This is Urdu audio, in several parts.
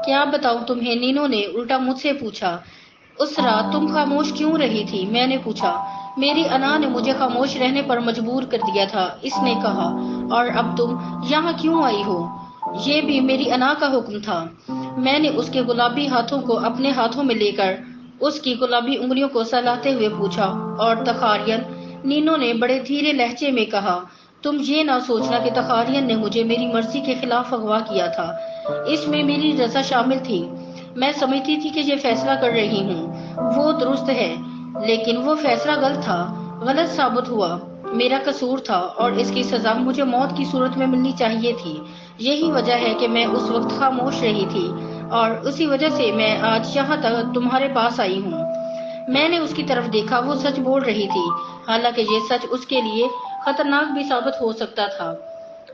کیا بتاؤں تمہیں، نینو نے الٹا مجھ سے پوچھا۔ اس رات تم خاموش کیوں رہی تھی؟ میں نے پوچھا۔ میری انا نے مجھے خاموش رہنے پر مجبور کر دیا تھا، اس نے کہا۔ اور اب تم یہاں کیوں آئی ہو؟ یہ بھی میری انا کا حکم تھا۔ میں نے اس کے گلابی ہاتھوں کو اپنے ہاتھوں میں لے کر اس کی گلابی انگلیوں کو سہلاتے ہوئے پوچھا۔ اور تخارین، نینو نے بڑے دھیرے لہجے میں کہا، تم یہ نہ سوچنا کہ تخارین نے مجھے میری مرضی کے خلاف اغوا کیا تھا۔ اس میں میری رضا شامل تھی۔ میں سمجھتی تھی کہ یہ فیصلہ کر رہی ہوں وہ درست ہے، لیکن وہ فیصلہ غلط تھا، غلط ثابت ہوا۔ میرا قصور تھا اور اس کی سزا مجھے موت کی صورت میں ملنی چاہیے تھی۔ یہی وجہ ہے کہ میں اس وقت خاموش رہی تھی اور اسی وجہ سے میں آج یہاں تک تمہارے پاس آئی ہوں۔ میں نے اس کی طرف دیکھا، وہ سچ بول رہی تھی، حالانکہ یہ سچ اس کے لیے خطرناک بھی ثابت ہو سکتا تھا۔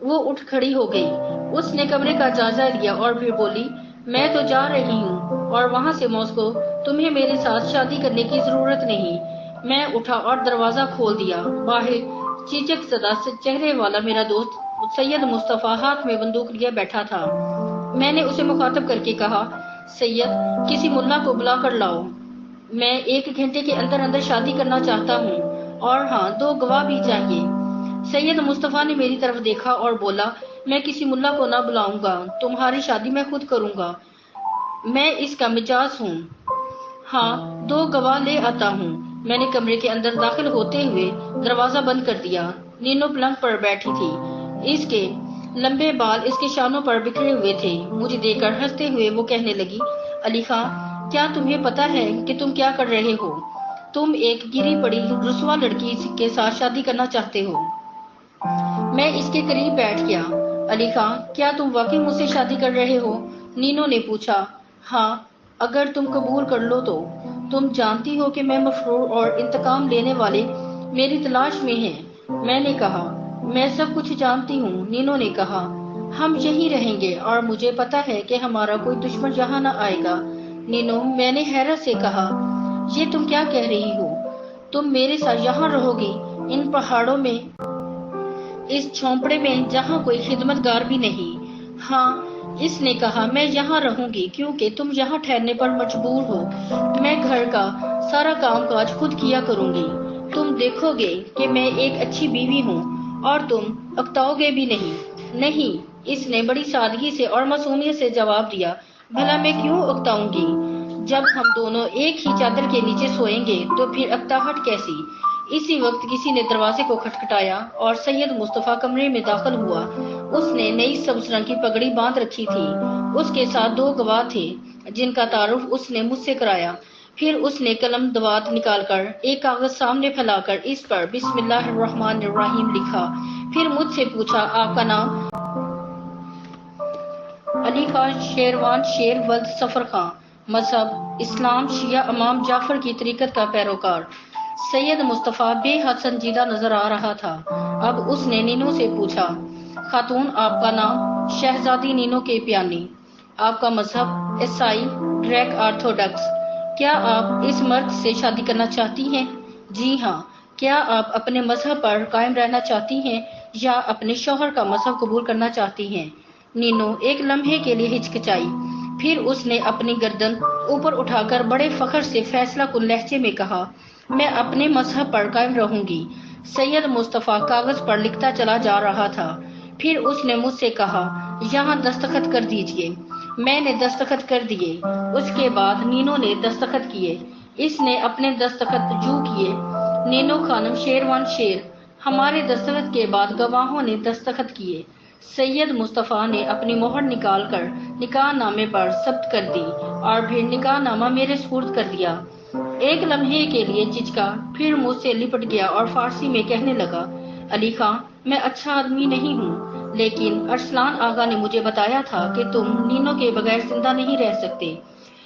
وہ اٹھ کھڑی ہو گئی، اس نے کمرے کا جائزہ لیا اور پھر بولی، میں تو جا رہی ہوں اور وہاں سے ماسکو، تمہیں میرے ساتھ شادی کرنے کی ضرورت نہیں۔ میں اٹھا اور دروازہ کھول دیا۔ باہر چیچک زدہ چہرے والا میرا دوست سید مصطفیٰ ہاتھ میں بندوق لیے بیٹھا تھا۔ میں نے اسے مخاطب کر کے کہا، سید، کسی ملا کو بلا کر لاؤ، میں 1 گھنٹے کے اندر اندر شادی کرنا چاہتا ہوں، اور ہاں 2 گواہ بھی چاہیے۔ سید مصطفیٰ نے میری طرف دیکھا اور بولا، میں کسی ملا کو نہ بلاؤں گا، تمہاری شادی میں خود کروں گا، میں اس کا مجاز ہوں۔ ہاں 2 گواہ لے آتا ہوں۔ میں نے کمرے کے اندر داخل ہوتے ہوئے دروازہ بند کر دیا۔ نینو پلنگ پر بیٹھی تھی، اس کے لمبے بال اس کے شانوں پر بکھرے ہوئے تھے۔ مجھے دیکھ کر ہنستے ہوئے وہ کہنے لگی، علی خان، کیا تمہیں پتا ہے کہ تم کیا کر رہے ہو؟ تم ایک گری پڑی رسوا لڑکی کے ساتھ شادی کرنا چاہتے ہو۔ میں اس کے قریب بیٹھ گیا۔ علی خان، کیا تم واقعی مجھ سے شادی کر رہے ہو؟ نینو نے پوچھا۔ ہاں، اگر تم قبول کر لو تو۔ تم جانتی ہو کہ میں مفرور اور انتقام لینے والے میری تلاش میں ہیں۔ میں نے کہا، میں سب کچھ جانتی ہوں۔ نینو نے کہا، ہم یہیں رہیں گے اور مجھے پتا ہے کہ ہمارا کوئی دشمن یہاں نہ آئے گا۔ نینو، میں نے حیرت سے کہا، یہ تم کیا کہہ رہی ہو؟ تم میرے ساتھ یہاں رہو گی، ان پہاڑوں میں، اس جھونپڑے میں جہاں کوئی خدمت گار بھی نہیں؟ ہاں، اس نے کہا، میں یہاں رہوں گی کیونکہ تم یہاں ٹھہرنے پر مجبور ہو۔ میں گھر کا سارا کام کاج خود کیا کروں گی۔ تم دیکھو گے کہ میں ایک اچھی بیوی ہوں اور تم اکتاؤ گے بھی نہیں۔ نہیں، اس نے بڑی سادگی سے اور معصومیت سے جواب دیا، بھلا میں کیوں اکتاؤں گی؟ جب ہم دونوں ایک ہی چادر کے نیچے سوئیں گے تو پھر اکتاہٹ کیسی؟ اسی وقت کسی نے دروازے کو کھٹکھٹایا اور سید مصطفیٰ کمرے میں داخل ہوا۔ اس نے نئی سبز رنگ کی پگڑی باندھ رکھی تھی۔ اس کے ساتھ 2 گواہ تھے جن کا تعارف اس نے مجھ سے کرایا۔ پھر اس نے قلم دوات نکال کر ایک کاغذ سامنے پھیلا کر اس پر بسم اللہ الرحمن الرحیم لکھا۔ پھر مجھ سے پوچھا، آپ کا نام؟ علی خان شیروان شیر ولد سفر خان، مذہب اسلام، شیعہ امام جعفر کی طریقت کا پیروکار۔ سید مصطفیٰ بے حد سنجیدہ نظر آ رہا تھا۔ اب اس نے نینو سے پوچھا، خاتون، آپ کا نام؟ شہزادی نینو کے پیانی۔ آپ کا مذہب؟ عیسائی، گریک آرتھوڈکس۔ کیا آپ اس مرد سے شادی کرنا چاہتی ہیں؟ جی ہاں۔ کیا آپ اپنے مذہب پر قائم رہنا چاہتی ہیں یا اپنے شوہر کا مذہب قبول کرنا چاہتی ہیں؟ نینو ایک لمحے کے لیے ہچکچائی، پھر اس نے اپنی گردن اوپر اٹھا کر بڑے فخر سے فیصلہ کن لہجے میں کہا، میں اپنے مذہب پر قائم رہوں گی۔ سید مصطفیٰ کاغذ پر لکھتا چلا جا رہا تھا۔ پھر اس نے مجھ سے کہا، یہاں دستخط کر دیجئے۔ میں نے دستخط کر دیے۔ اس کے بعد نینو نے دستخط کیے۔ اس نے اپنے دستخط جو کیے، نینو خانم شیروان شیر۔ ہمارے دستخط کے بعد گواہوں نے دستخط کیے۔ سید مصطفیٰ نے اپنی مہر نکال کر نکاح نامے پر ثبت کر دی اور پھر نکاح نامہ میرے سپرد کر دیا۔ ایک لمحے کے لیے جھجکا، پھر مجھ سے لپٹ گیا اور فارسی میں کہنے لگا، علی خان، میں اچھا آدمی نہیں ہوں، لیکن ارسلان آغا نے مجھے بتایا تھا کہ تم نینو کے بغیر زندہ نہیں رہ سکتے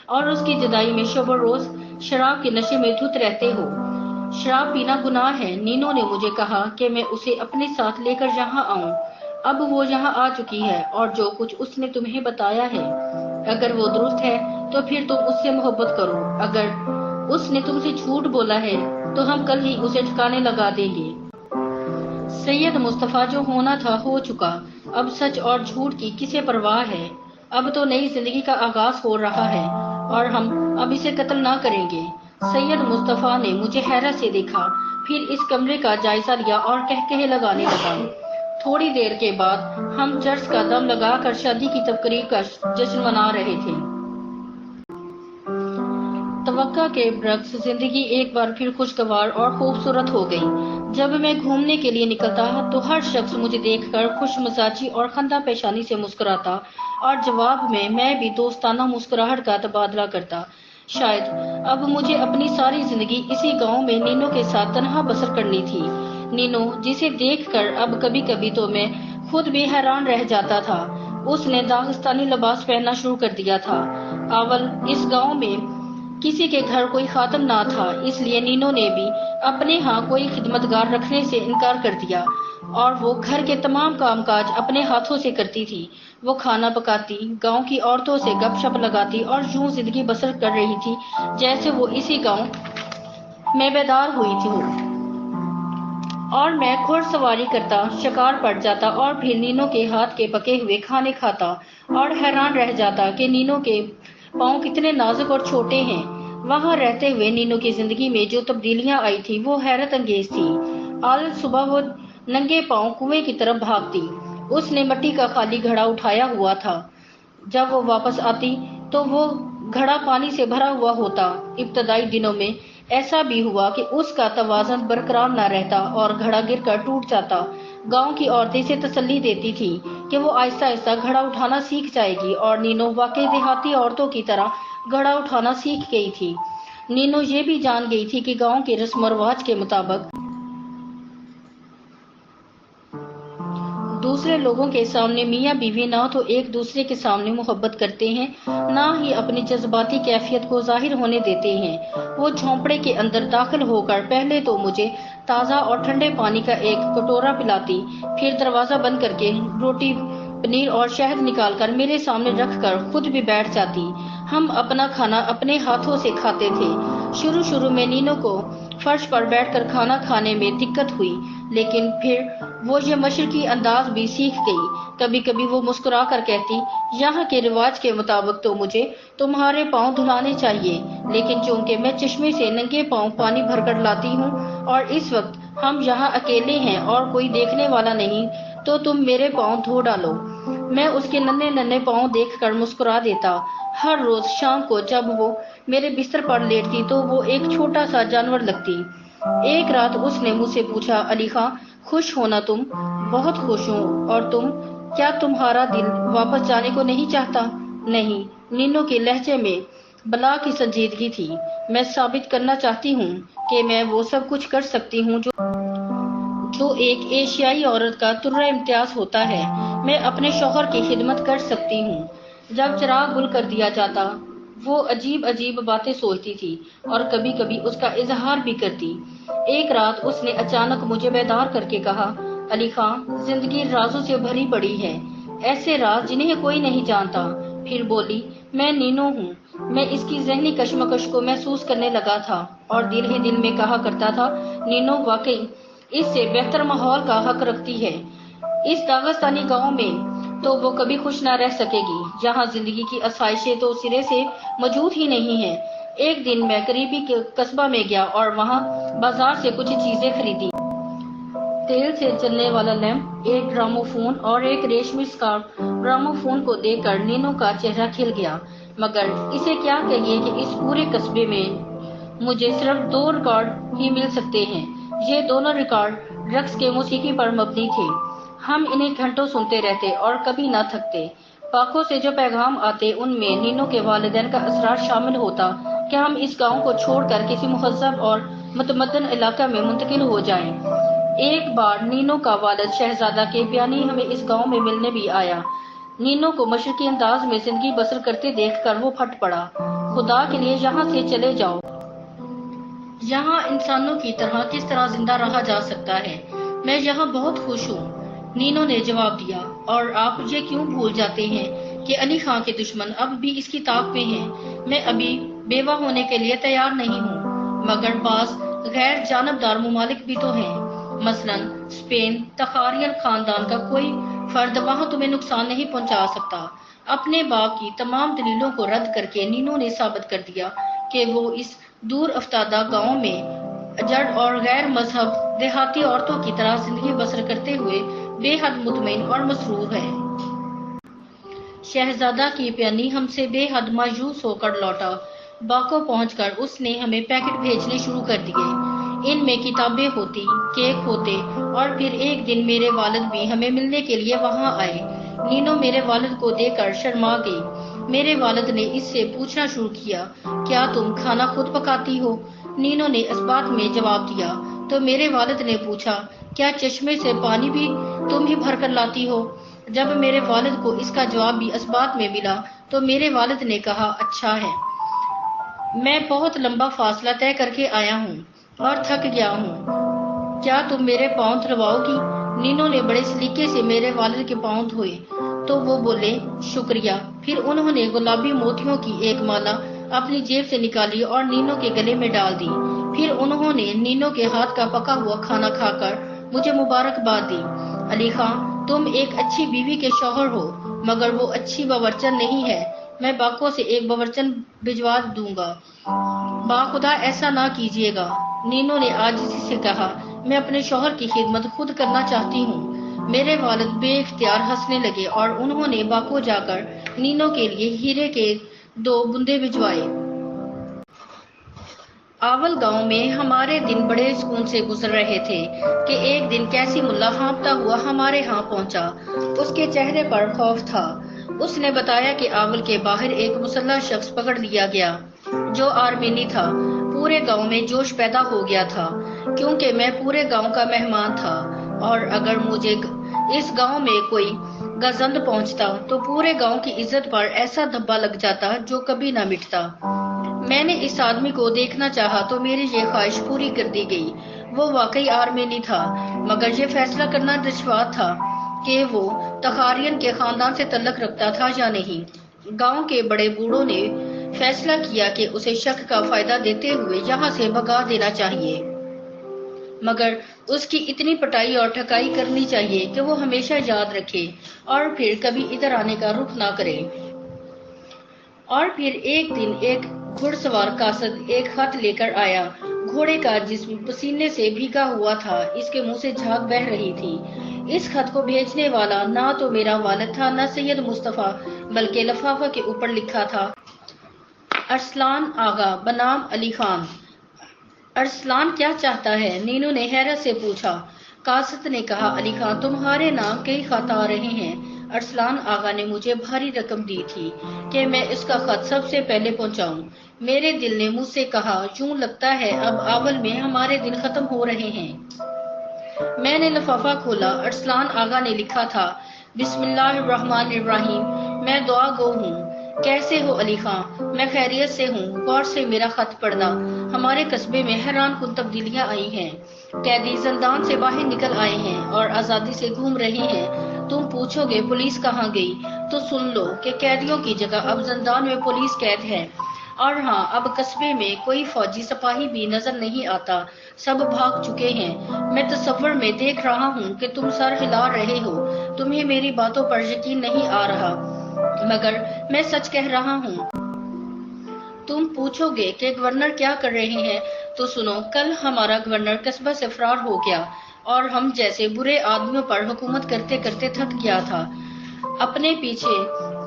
اور اس کی جدائی میں شب و روز شراب کے نشے میں دھت رہتے ہو۔ شراب پینا گناہ ہے۔ نینو نے مجھے کہا کہ میں اسے اپنے ساتھ لے کر یہاں آؤں۔ اب وہ یہاں آ چکی ہے اور جو کچھ اس نے تمہیں بتایا ہے، اگر وہ درست ہے تو پھر تم اس سے محبت کرو، اگر اس نے تم سے جھوٹ بولا ہے تو ہم کل ہی اسے ٹھکانے لگا دیں گے۔ سید مصطفیٰ، جو ہونا تھا ہو چکا، اب سچ اور جھوٹ کی کسے پرواہ ہے؟ اب تو نئی زندگی کا آغاز ہو رہا ہے اور ہم اب اسے قتل نہ کریں گے۔ سید مصطفیٰ نے مجھے حیرت سے دیکھا، پھر اس کمرے کا جائزہ لیا اور کہکہے لگانے لگا۔ تھوڑی دیر کے بعد ہم چرچ کا دم لگا کر شادی کی تقریب کا جشن منا رہے تھے۔ توقع کے برعکس زندگی ایک بار پھر خوشگوار اور خوبصورت ہو گئی۔ جب میں گھومنے کے لیے نکلتا تو ہر شخص مجھے دیکھ کر خوش مزاجی اور خندہ پیشانی سے مسکراتا اور جواب میں بھی دوستانہ مسکراہٹ کا تبادلہ کرتا۔ شاید اب مجھے اپنی ساری زندگی اسی گاؤں میں نینو کے ساتھ تنہا بسر کرنی تھی۔ نینو جسے دیکھ کر اب کبھی کبھی تو میں خود بھی حیران رہ جاتا تھا۔ اس نے داغستانی لباس پہننا شروع کر دیا تھا۔ اول اس گاؤں میں کسی کے گھر کوئی خادم نہ تھا، اس لیے نینو نے بھی اپنے ہاں کوئی خدمتگار رکھنے سے انکار کر دیا اور وہ گھر کے تمام کام کاج اپنے ہاتھوں سے کرتی تھی۔ وہ کھانا پکاتی، گاؤں کی عورتوں سے گپ شپ لگاتی اور یوں زندگی بسر کر رہی تھی جیسے وہ اسی گاؤں میں بیدار ہوئی تھی۔ اور میں گھڑ سواری کرتا، شکار پڑ جاتا اور پھر نینو کے ہاتھ کے پکے ہوئے کھانے کھاتا اور حیران رہ جاتا کہ نینو کے پاؤں کتنے نازک اور چھوٹے ہیں۔ وہاں رہتے ہوئے نینو کی زندگی میں جو تبدیلیاں آئی تھی وہ حیرت انگیز تھی۔ آج صبح وہ ننگے پاؤں کنویں کی طرف بھاگتی۔ اس نے مٹی کا خالی گھڑا اٹھایا ہوا تھا۔ جب وہ واپس آتی تو وہ گھڑا پانی سے بھرا ہوا ہوتا۔ ابتدائی دنوں میں ایسا بھی ہوا کہ اس کا توازن برقرار نہ رہتا اور گھڑا گر کر ٹوٹ جاتا۔ گاؤں کی عورتیں اسے تسلی دیتی تھی کہ وہ آہستہ آہستہ گھڑا اٹھانا سیکھ جائے گی اور نینو واقعی دیہاتی عورتوں کی طرح گھڑا اٹھانا سیکھ گئی تھی۔ نینو یہ بھی جان گئی تھی کہ گاؤں کے رسم و رواج کے مطابق دوسرے لوگوں کے سامنے میاں بیوی نہ تو ایک دوسرے کے سامنے محبت کرتے ہیں، نہ ہی اپنی جذباتی کیفیت کو ظاہر ہونے دیتے ہیں۔ وہ جھونپڑے کے اندر داخل ہو کر پہلے تو مجھے تازہ اور ٹھنڈے پانی کا ایک کٹورا پلاتی، پھر دروازہ بند کر کے روٹی، پنیر اور شہد نکال کر میرے سامنے رکھ کر خود بھی بیٹھ جاتی۔ ہم اپنا کھانا اپنے ہاتھوں سے کھاتے تھے۔ شروع میں نینو کو فرش پر بیٹھ کر کھانا کھانے میں دقت ہوئی، لیکن پھر وہ یہ مشرقی انداز بھی سیکھ گئی۔ کبھی کبھی وہ مسکرا کر کہتی، یہاں کے رواج کے مطابق تو مجھے تمہارے پاؤں دھلانے چاہیے، لیکن چونکہ میں چشمے سے ننگے پاؤں پانی بھر کر لاتی ہوں اور اس وقت ہم یہاں اکیلے ہیں اور کوئی دیکھنے والا نہیں، تو تم میرے پاؤں دھو ڈالو۔ میں اس کے ننھے ننھے پاؤں دیکھ کر مسکرا دیتا۔ ہر روز شام کو جب وہ میرے بستر پر لیٹتی تو وہ ایک چھوٹا سا جانور لگتی۔ ایک رات اس نے مجھ سے پوچھا، علی خاں خوش ہونا تم؟ بہت خوش ہوں، اور تم؟ کیا تمہارا دل واپس جانے کو نہیں چاہتا؟ نہیں، نینو کے لہجے میں بلا کی سنجیدگی تھی۔ میں ثابت کرنا چاہتی ہوں کہ میں وہ سب کچھ کر سکتی ہوں جو ایک ایشیائی عورت کا ترہ امتیاز ہوتا ہے۔ میں اپنے شوہر کی خدمت کر سکتی ہوں۔ جب چراغ گل کر دیا جاتا وہ عجیب عجیب باتیں سوچتی تھی اور کبھی کبھی اس کا اظہار بھی کرتی۔ ایک رات اس نے اچانک مجھے بیدار کر کے کہا، علی خاں زندگی رازوں سے بھری پڑی ہے، ایسے راز جنہیں کوئی نہیں جانتا۔ پھر بولی، میں نینو ہوں۔ میں اس کی ذہنی کشمکش کو محسوس کرنے لگا تھا اور دل ہی دل میں کہا کرتا تھا، نینو واقعی اس سے بہتر ماحول کا حق رکھتی ہے۔ اس داغستانی گاؤں میں تو وہ کبھی خوش نہ رہ سکے گی، جہاں زندگی کی آسائشیں تو سرے سے موجود ہی نہیں ہیں۔ ایک دن میں قریبی قصبہ میں گیا اور وہاں بازار سے کچھ چیزیں خریدی۔ تیل سے چلنے والا لیمپ، ایک گراموفون اور ایک ریشمی اسکارف۔ گراموفون کو دیکھ کر نینو کا چہرہ کھل گیا۔ مگر اسے کیا کہیے کہ اس پورے قصبے میں مجھے صرف 2 ریکارڈ ہی مل سکتے ہیں۔ یہ دونوں ریکارڈ رقص کے موسیقی پر مبنی تھے۔ ہم انہیں گھنٹوں سنتے رہتے اور کبھی نہ تھکتے۔ پاکوں سے جو پیغام آتے ان میں نینو کے والدین کا اصرار شامل ہوتا کہ ہم اس گاؤں کو چھوڑ کر کسی مہذب اور متمدن علاقے میں منتقل ہو جائیں۔ ایک بار نینو کا والد شہزادہ کے بیانی ہمیں اس گاؤں میں ملنے بھی آیا۔ نینو کو مشرقی انداز میں زندگی بسر کرتے دیکھ کر وہ پھٹ پڑا، خدا کے لیے یہاں سے چلے جاؤ۔ یہاں انسانوں کی طرح کس طرح زندہ رہا جا سکتا ہے؟ میں یہاں بہت خوش ہوں، نینو نے جواب دیا۔ اور آپ یہ کیوں بھول جاتے ہیں کہ علی خاں کے دشمن اب بھی اس کی طاق میں ہیں؟ میں ابھی بیوہ ہونے کے لیے تیار نہیں ہوں، مگر بعض غیر جانبدار ممالک بھی تو ہیں، مثلاً اسپین۔ تخاریل خاندان کا کوئی فرد وہاں تمہیں نقصان نہیں پہنچا سکتا۔ اپنے باپ کی تمام دلیلوں کو رد کر کے نینو نے ثابت کر دیا کہ وہ اس دور افتادہ گاؤں میں جڑ اور غیر مذہب دیہاتی عورتوں کی طرح زندگی بسر کرتے ہوئے بے حد مطمئن اور مسرور ہے۔ شہزادہ کی پیانی ہم سے بے حد مایوس ہو کر لوٹا۔ باکو پہنچ کر اس نے ہمیں پیکٹ بھیجنے شروع کر دیے۔ ان میں کتابیں ہوتی، کیک ہوتے اور پھر ایک دن میرے والد بھی ہمیں ملنے کے لیے وہاں آئے۔ نینو میرے والد کو دیکھ کر شرما گئی۔ میرے والد نے اس سے پوچھنا شروع کیا، کیا تم کھانا خود پکاتی ہو؟ نینو نے اس بات میں جواب دیا تو میرے والد نے پوچھا، کیا چشمے سے پانی بھی تم ہی بھر کر لاتی ہو؟ جب میرے والد کو اس کا جواب بھی اس بات میں ملا تو میرے والد نے کہا، اچھا ہے، میں بہت لمبا فاصلہ طے کر کے آیا ہوں اور تھک گیا ہوں، کیا تم میرے پاؤں دھلواؤ گی؟ نینو نے بڑے سلیقے سے میرے والد کے پاؤں دھوئے تو وہ بولے، شکریہ۔ پھر انہوں نے گلابی موتیوں کی ایک مالا اپنی جیب سے نکالی اور نینو کے گلے میں ڈال دی۔ پھر انہوں نے نینو کے ہاتھ کا پکا ہوا کھانا کھا کر مجھے مبارکباد دی۔ علی خان، تم ایک اچھی بیوی کے شوہر ہو، مگر وہ اچھی باورچن نہیں ہے۔ میں باکو سے ایک باورچن بھجوا دوں گا۔ باخدا ایسا نہ کیجیے گا، نینو نے عاجزی سے کہا، میں اپنے شوہر کی خدمت خود کرنا چاہتی ہوں۔ میرے والد بے اختیار ہنسنے لگے اور انہوں نے باکو جا کر نینو کے لیے ہیرے کے 2 بندے بھجوائے۔ آول گاؤں میں ہمارے دن بڑے سکون سے گزر رہے تھے کہ ایک دن کیسی ملا ہانپتا ہوا ہمارے ہاں پہنچا۔ اس کے چہرے پر خوف تھا۔ اس نے بتایا کہ آول کے باہر ایک مسلح شخص پکڑ لیا گیا جو آرمینی تھا۔ پورے گاؤں میں جوش پیدا ہو گیا تھا کیونکہ میں پورے گاؤں کا مہمان تھا اور اگر مجھے اس گاؤں میں کوئی گزند پہنچتا تو پورے گاؤں کی عزت پر ایسا دھبا لگ جاتا جو کبھی نہ مٹتا۔ میں نے اس آدمی کو دیکھنا چاہا تو میری یہ خواہش پوری کر دی گئی۔ وہ واقعی آرمینی تھا، مگر یہ فیصلہ کرنا دشوار تھا کہ وہ تخاریان کے خاندان سے تعلق رکھتا تھا یا نہیں۔ گاؤں کے بڑے بوڑھوں نے فیصلہ کیا کہ اسے شک کا فائدہ دیتے ہوئے یہاں سے بھگا دینا چاہیے، مگر اس کی اتنی پٹائی اور ٹھکائی کرنی چاہیے کہ وہ ہمیشہ یاد رکھے اور پھر کبھی ادھر آنے کا رخ نہ کرے۔ اور پھر ایک دن ایک گھڑ سوار قاصد ایک خط لے کر آیا۔ گھوڑے کا جسم پسینے سے بھیگا ہوا تھا، اس کے منہ سے جھاگ بہہ رہی تھی۔ اس خط کو بھیجنے والا نہ تو میرا والد تھا نہ سید مصطفیٰ، بلکہ لفافہ کے اوپر لکھا تھا، ارسلان آغا بنام علی خان۔ ارسلان کیا چاہتا ہے؟ نینو نے حیرت سے پوچھا۔ قاصد نے کہا، علی خان، تمہارے نام کئی خط آ رہے ہیں۔ ارسلان آغا نے مجھے بھاری رقم دی تھی کہ میں اس کا خط سب سے پہلے پہنچاؤں۔ میرے دل نے مجھ سے کہا، یوں لگتا ہے اب آول میں ہمارے دن ختم ہو رہے ہیں۔ میں نے لفافہ کھولا۔ ارسلان آغا نے لکھا تھا، بسم اللہ الرحمن الرحیم، میں دعا گو ہوں۔ کیسے ہو علی خان؟ میں خیریت سے ہوں۔ غور سے میرا خط پڑھنا۔ ہمارے قصبے میں حیران کن تبدیلیاں آئی ہیں۔ قیدی زندان سے باہر نکل آئے ہیں اور آزادی سے گھوم رہے ہیں۔ تم پوچھو گے پولیس کہاں گئی؟ تو سن لو کہ قیدیوں کی جگہ اب زندان میں پولیس قید ہے۔ اور ہاں، اب قصبے میں کوئی فوجی سپاہی بھی نظر نہیں آتا، سب بھاگ چکے ہیں۔ میں تصور میں دیکھ رہا ہوں کہ تم سر ہلا رہے ہو، تمہیں میری باتوں پر یقین نہیں آ رہا، مگر میں سچ کہہ رہا ہوں۔ تم پوچھو گے کہ گورنر کیا کر رہے ہیں، تو سنو، کل ہمارا گورنر قصبہ سے فرار ہو گیا اور ہم جیسے برے آدمیوں پر حکومت کرتے کرتے تھک گیا تھا۔ اپنے پیچھے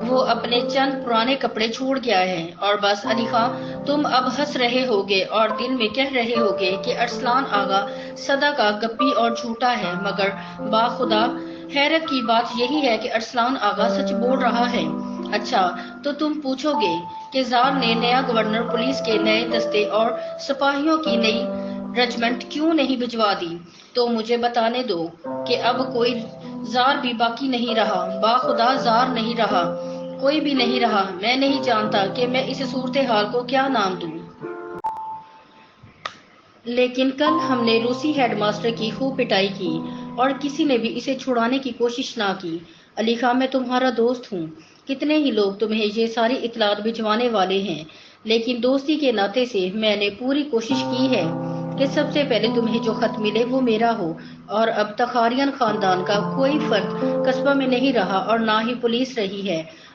وہ اپنے چند پرانے کپڑے چھوڑ گیا ہے۔ اور بس علی خان، تم اب ہنس رہے ہوگے اور دل میں کہہ رہے ہوگے کہ ارسلان آغا سدا کا گپی اور جھوٹا ہے، مگر باخدا حیرت کی بات یہی ہے کہ ارسلان آغا سچ بول رہا ہے۔ اچھا، تو تم پوچھو گے کہ زار نے نیا گورنر، پولیس کے نئے دستے اور سپاہیوں کی نئی رجمنٹ کیوں نہیں بھجوا دی؟ تو مجھے بتانے دو کہ اب کوئی زار بھی باقی نہیں رہا، باخدا زار نہیں رہا، کوئی بھی نہیں رہا۔ میں نہیں جانتا کہ میں اس صورتحال کو کیا نام دوں۔ لیکن کل ہم نے روسی ہیڈ ماسٹر کی خوب پٹائی کی اور کسی نے بھی اسے چھڑانے کی کوشش نہ کی۔ علی خان، میں تمہارا دوست ہوں، کتنے ہی لوگ تمہیں یہ ساری اطلاعات بھجوانے والے ہیں، لیکن دوستی کے ناطے سے میں نے پوری کوشش کی ہے کہ سب سے پہلے تمہیں جو خط ملے وہ میرا ہو۔ اور اب تخاریان خاندان کا کوئی فرد قصبہ میں نہیں رہا اور نہ ہی پولیس رہی ہے۔